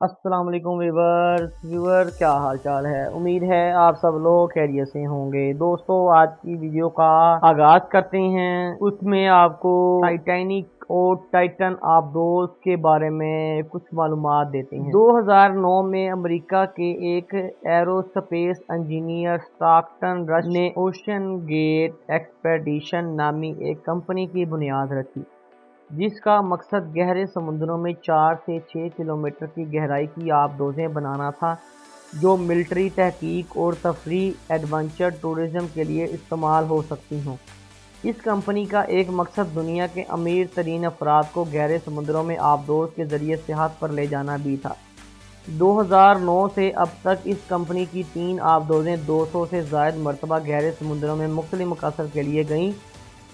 السلام علیکم ویور کیا حال چال ہے؟ امید ہے آپ سب لوگ خیریت سے ہوں گے۔ دوستو آج کی ویڈیو کا آغاز کرتے ہیں۔ اس میں آپ کو ٹائٹینک اور ٹائٹن آبدوز کے بارے میں کچھ معلومات دیتے ہیں۔ 2009 میں امریکہ کے ایک ایروسپیس انجینئر اسٹاکٹن رش نے اوشن گیٹ ایکسپیڈیشن نامی ایک کمپنی کی بنیاد رکھی، جس کا مقصد گہرے سمندروں میں 4 سے 6 کلومیٹر کی گہرائی کی آبدوزیں بنانا تھا، جو ملٹری تحقیق اور تفریح ایڈونچر ٹورزم کے لیے استعمال ہو سکتی ہوں۔ اس کمپنی کا ایک مقصد دنیا کے امیر ترین افراد کو گہرے سمندروں میں آبدوز کے ذریعے سیاحت پر لے جانا بھی تھا۔ 2009 سے اب تک اس کمپنی کی 3 آبدوزیں 200 سے زائد مرتبہ گہرے سمندروں میں مختلف مقاصد کے لیے گئیں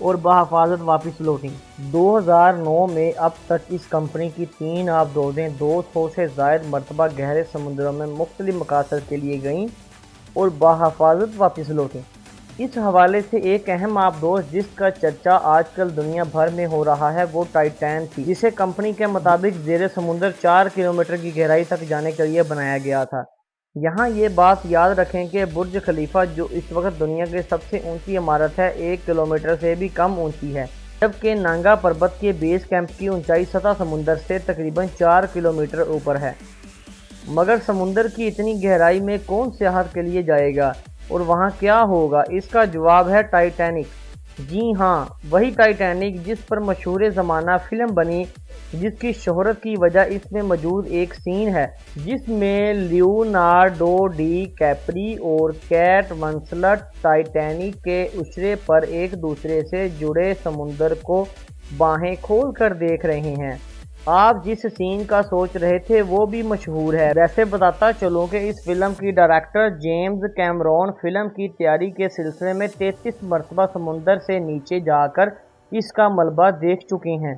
اور بحفاظت واپس لوٹیں۔ 2009 میں اب تک اس کمپنی کی 3 آبدوزیں 200 سے زائد مرتبہ گہرے سمندروں میں مختلف مقاصد کے لیے گئیں اور بحفاظت واپس لوٹیں۔ اس حوالے سے ایک اہم آبدوز جس کا چرچا آج کل دنیا بھر میں ہو رہا ہے وہ ٹائٹین تھی، جسے کمپنی کے مطابق زیر سمندر 4 کلومیٹر کی گہرائی تک جانے کے لیے بنایا گیا تھا۔ یہاں یہ بات یاد رکھیں کہ برج خلیفہ جو اس وقت دنیا کی سب سے اونچی عمارت ہے 1 کلومیٹر سے بھی کم اونچی ہے، جبکہ نانگا پربت کے بیس کیمپ کی اونچائی سطح سمندر سے تقریباً 4 کلومیٹر اوپر ہے۔ مگر سمندر کی اتنی گہرائی میں کون سیاحت کے لیے جائے گا اور وہاں کیا ہوگا؟ اس کا جواب ہے ٹائٹینک۔ جی ہاں، وہی ٹائٹینک جس پر مشہور زمانہ فلم بنی، جس کی شہرت کی وجہ اس میں موجود ایک سین ہے جس میں لیونارڈو ڈی کیپری اور کیٹ ونسلٹ ٹائٹینک کے عشرے پر ایک دوسرے سے جڑے سمندر کو باہیں کھول کر دیکھ رہے ہیں۔ آپ جس سین کا سوچ رہے تھے وہ بھی مشہور ہے۔ ویسے بتاتا چلوں کہ اس فلم کی ڈائریکٹر جیمز کیمرون فلم کی تیاری کے سلسلے میں 33 مرتبہ سمندر سے نیچے جا کر اس کا ملبہ دیکھ چکے ہیں۔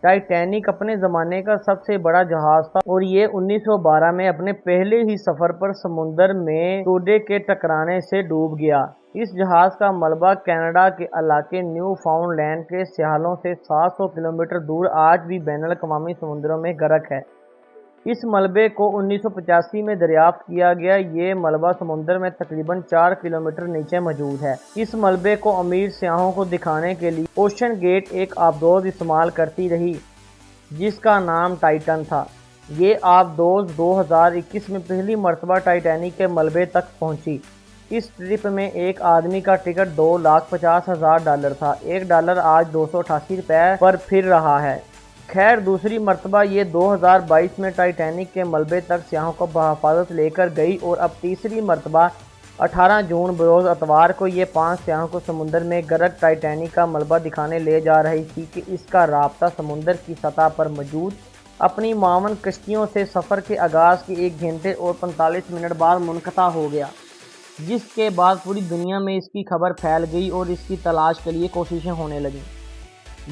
ٹائٹینک اپنے زمانے کا سب سے بڑا جہاز تھا اور یہ 1912 میں اپنے پہلے ہی سفر پر سمندر میں سودے کے ٹکرانے سے ڈوب گیا۔ اس جہاز کا ملبہ کینیڈا کے علاقے نیو فاؤنڈ لینڈ کے ساحلوں سے 700 کلومیٹر دور آج بھی بین الاقوامی سمندروں میں غرق ہے۔ اس ملبے کو 1985 میں دریافت کیا گیا۔ یہ ملبہ سمندر میں تقریباً 4 کلومیٹر نیچے موجود ہے۔ اس ملبے کو امیر سیاحوں کو دکھانے کے لیے اوشن گیٹ ایک آبدوز استعمال کرتی رہی جس کا نام ٹائٹن تھا۔ یہ آبدوز 2021 میں پہلی مرتبہ ٹائٹینک کے ملبے تک پہنچی۔ اس ٹرپ میں ایک آدمی کا ٹکٹ $2,50,000 تھا۔ $1 آج 288 روپے پر پھر رہا ہے۔ خیر دوسری مرتبہ یہ 2022 میں ٹائٹینک کے ملبے تک سیاحوں کو بحفاظت لے کر گئی اور اب تیسری مرتبہ 18 جون بروز اتوار کو یہ 5 سیاحوں کو سمندر میں غرق ٹائٹینک کا ملبہ دکھانے لے جا رہی تھی کہ اس کا رابطہ سمندر کی سطح پر موجود اپنی معاون کشتیوں سے سفر کے آغاز کے 1 گھنٹے اور 45 منٹ بعد منقطع ہو گیا، جس کے بعد پوری دنیا میں اس کی خبر پھیل گئی اور اس کی تلاش کے لیے کوششیں ہونے لگیں۔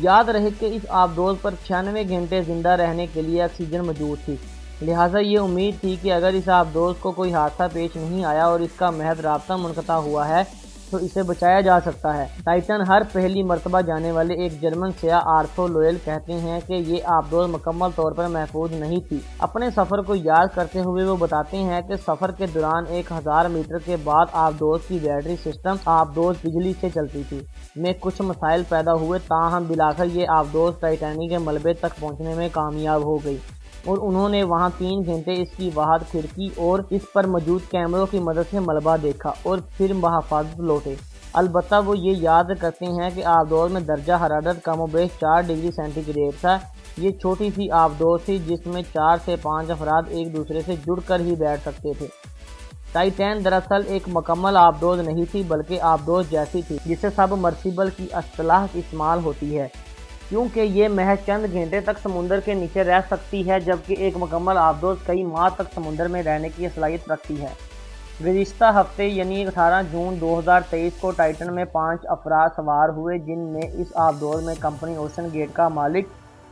یاد رہے کہ اس آبدوز پر 96 گھنٹے زندہ رہنے کے لیے آکسیجن موجود تھی، لہٰذا یہ امید تھی کہ اگر اس آبدوز کو کوئی حادثہ پیش نہیں آیا اور اس کا محض رابطہ منقطع ہوا ہے تو اسے بچایا جا سکتا ہے۔ ٹائٹن ہر پہلی مرتبہ جانے والے ایک جرمن سیاح آرتھو لوئل کہتے ہیں کہ یہ آبدوز مکمل طور پر محفوظ نہیں تھی۔ اپنے سفر کو یاد کرتے ہوئے وہ بتاتے ہیں کہ سفر کے دوران 1000 میٹر کے بعد آبدوز کی بیٹری سسٹم آبدوز بجلی سے چلتی تھی میں کچھ مسائل پیدا ہوئے، تاہم بالآخر یہ آبدوز ٹائٹینک کے ملبے تک پہنچنے میں کامیاب ہو گئی اور انہوں نے وہاں 3 گھنٹے اس کی واحد کھڑکی اور اس پر موجود کیمروں کی مدد سے ملبہ دیکھا اور پھر بحفاظت لوٹے۔ البتہ وہ یہ یاد کرتے ہیں کہ آبدوز میں درجہ حرارت کم و بیش 4 ڈگری سینٹی گریڈ تھا۔ یہ چھوٹی سی آبدوز تھی جس میں 4 سے 5 افراد ایک دوسرے سے جڑ کر ہی بیٹھ سکتے تھے۔ ٹائٹین دراصل ایک مکمل آبدوز نہیں تھی بلکہ آبدوز جیسی تھی جسے سب مرسیبل کی اصطلاح استعمال ہوتی ہے، کیونکہ یہ محض چند گھنٹے تک سمندر کے نیچے رہ سکتی ہے، جبکہ ایک مکمل آبدوز کئی ماہ تک سمندر میں رہنے کی صلاحیت رکھتی ہے۔ گزشتہ ہفتے یعنی 18 جون 2023 کو ٹائٹن میں 5 افراد سوار ہوئے جن میں اس آبدوز میں کمپنی اوشن گیٹ کا مالک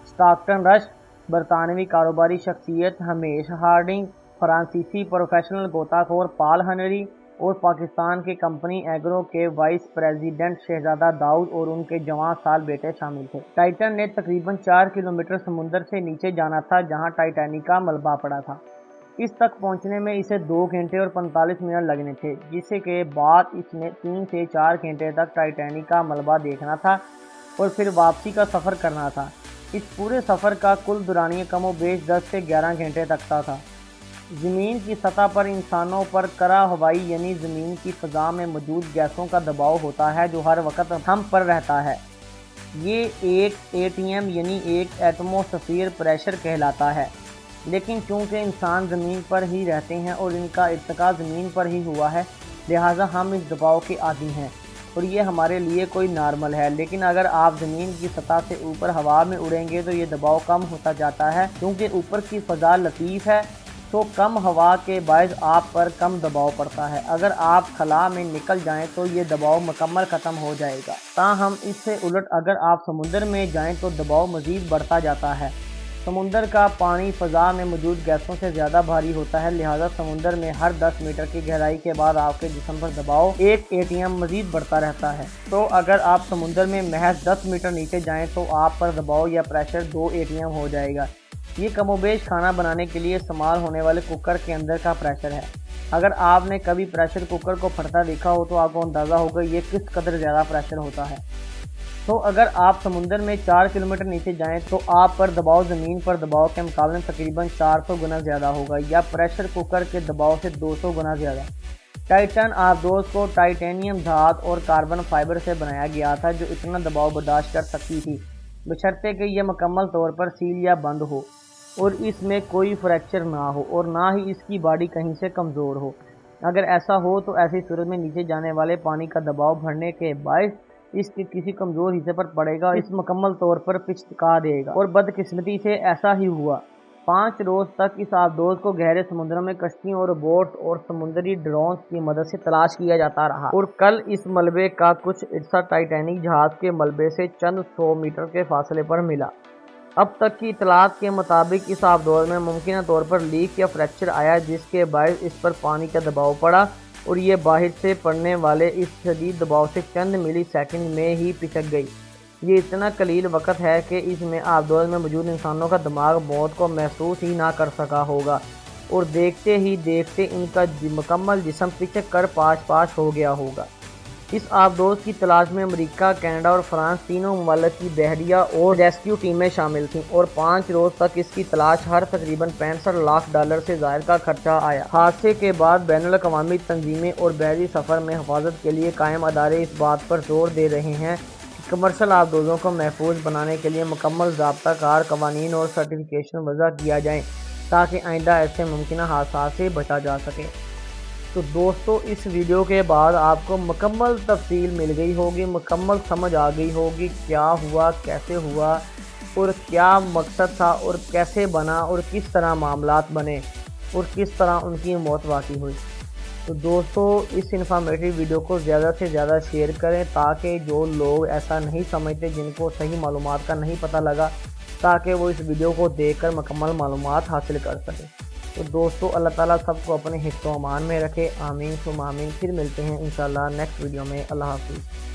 اسٹاکٹن رش، برطانوی کاروباری شخصیت ہمیش ہارڈنگ، فرانسیسی پروفیشنل غوطہ خور پال ہنری اور پاکستان کی کمپنی ایگرو کے وائس پریزیڈنٹ شہزادہ داؤد اور ان کے جوان سال بیٹے شامل تھے۔ ٹائٹن نے تقریباً 4 کلومیٹر سمندر سے نیچے جانا تھا جہاں ٹائٹینک کا ملبہ پڑا تھا۔ اس تک پہنچنے میں اسے 2 گھنٹے اور 45 منٹ لگنے تھے، جس کے بعد اس نے 3 سے 4 گھنٹے تک ٹائٹینک کا ملبہ دیکھنا تھا اور پھر واپسی کا سفر کرنا تھا۔ اس پورے سفر کا کل دورانیہ کم و بیش 10 سے 11 گھنٹے تک کا تھا۔ زمین کی سطح پر انسانوں پر کرہ ہوائی یعنی زمین کی فضا میں موجود گیسوں کا دباؤ ہوتا ہے جو ہر وقت ہم پر رہتا ہے۔ یہ ایک ATM یعنی ایک ایٹموسفیئر پریشر کہلاتا ہے، لیکن چونکہ انسان زمین پر ہی رہتے ہیں اور ان کا ارتقاء زمین پر ہی ہوا ہے، لہٰذا ہم اس دباؤ کے عادی ہیں اور یہ ہمارے لیے کوئی نارمل ہے۔ لیکن اگر آپ زمین کی سطح سے اوپر ہوا میں اڑیں گے تو یہ دباؤ کم ہوتا جاتا ہے، کیونکہ اوپر کی فضا لطیف ہے تو کم ہوا کے باعث آپ پر کم دباؤ پڑتا ہے۔ اگر آپ خلا میں نکل جائیں تو یہ دباؤ مکمل ختم ہو جائے گا۔ تاہم اس سے الٹ اگر آپ سمندر میں جائیں تو دباؤ مزید بڑھتا جاتا ہے۔ سمندر کا پانی فضا میں موجود گیسوں سے زیادہ بھاری ہوتا ہے، لہٰذا سمندر میں ہر 10 میٹر کی گہرائی کے بعد آپ کے جسم پر دباؤ 1 ATM مزید بڑھتا رہتا ہے۔ تو اگر آپ سمندر میں محض 10 میٹر نیچے جائیں تو آپ پر دباؤ یا پریشر 2 ATM ہو جائے گا۔ یہ کم و بیش کھانا بنانے کے لیے استعمال ہونے والے کوکر کے اندر کا پریشر ہے۔ اگر آپ نے کبھی پریشر کوکر کو پھٹتا دیکھا ہو تو آپ کو اندازہ ہوگا یہ کس قدر زیادہ پریشر ہوتا ہے۔ تو اگر آپ سمندر میں 4 کلومیٹر نیچے جائیں تو آپ پر دباؤ زمین پر دباؤ کے مقابلے میں تقریباً 400 گنا زیادہ ہوگا یا پریشر کوکر کے دباؤ سے 200 گنا زیادہ۔ ٹائٹن آبدوز کو ٹائٹینیم دھات اور کاربن فائبر سے بنایا گیا تھا جو اتنا دباؤ برداشت کر سکتی تھی، بشرطے کہ یہ مکمل طور پر سیل یا بند ہو اور اس میں کوئی فریکچر نہ ہو اور نہ ہی اس کی باڈی کہیں سے کمزور ہو۔ اگر ایسا ہو تو ایسی صورت میں نیچے جانے والے پانی کا دباؤ بڑھنے کے باعث اس کے کسی کمزور حصے پر پڑے گا، اس مکمل طور پر پچکا دے گا، اور بدقسمتی سے ایسا ہی ہوا۔ 5 روز تک اس آبدوز کو گہرے سمندروں میں کشتیوں اور بوٹس اور سمندری ڈرونز کی مدد سے تلاش کیا جاتا رہا، اور کل اس ملبے کا کچھ عرصہ ٹائٹینک جہاز کے ملبے سے چند 100 میٹر کے فاصلے پر ملا۔ اب تک کی اطلاعات کے مطابق اس آبدوز میں ممکنہ طور پر لیک یا فریکچر آیا جس کے باعث اس پر پانی کا دباؤ پڑا اور یہ باہر سے پڑنے والے اس شدید دباؤ سے چند ملی سیکنڈ میں ہی پچک گئی۔ یہ اتنا قلیل وقت ہے کہ اس میں آبدوز میں موجود انسانوں کا دماغ موت کو محسوس ہی نہ کر سکا ہوگا اور دیکھتے ہی دیکھتے ان کا مکمل جسم پچک کر پاش پاش ہو گیا ہوگا۔ اس آبدوز کی تلاش میں امریکہ، کینیڈا اور فرانس تینوں ممالک کی بحریہ اور ریسکیو ٹیمیں شامل تھیں اور 5 روز تک اس کی تلاش ہر تقریباً $65 لاکھ سے زائد کا خرچہ آیا۔ حادثے کے بعد بین الاقوامی تنظیمیں اور بحری سفر میں حفاظت کے لیے قائم ادارے اس بات پر زور دے رہے ہیں کہ کمرشل آبدوزوں کو محفوظ بنانے کے لیے مکمل ضابطہ کار قوانین اور سرٹیفکیشن وضع کیا جائیں تاکہ آئندہ ایسے ممکنہ حادثات سے بچا جا سکے۔ تو دوستو اس ویڈیو کے بعد آپ کو مکمل تفصیل مل گئی ہوگی، مکمل سمجھ آ گئی ہوگی کیا ہوا، کیسے ہوا اور کیا مقصد تھا اور کیسے بنا اور کس طرح معاملات بنے اور کس طرح ان کی موت واقع ہوئی۔ تو دوستو اس انفارمیٹیو ویڈیو کو زیادہ سے زیادہ شیئر کریں تاکہ جو لوگ ایسا نہیں سمجھتے، جن کو صحیح معلومات کا نہیں پتہ لگا، تاکہ وہ اس ویڈیو کو دیکھ کر مکمل معلومات حاصل کر سکیں۔ تو دوستو اللہ تعالیٰ سب کو اپنے حفظ و امان میں رکھے، آمین ثم آمین۔ پھر ملتے ہیں انشاءاللہ نیکسٹ ویڈیو میں۔ اللہ حافظ۔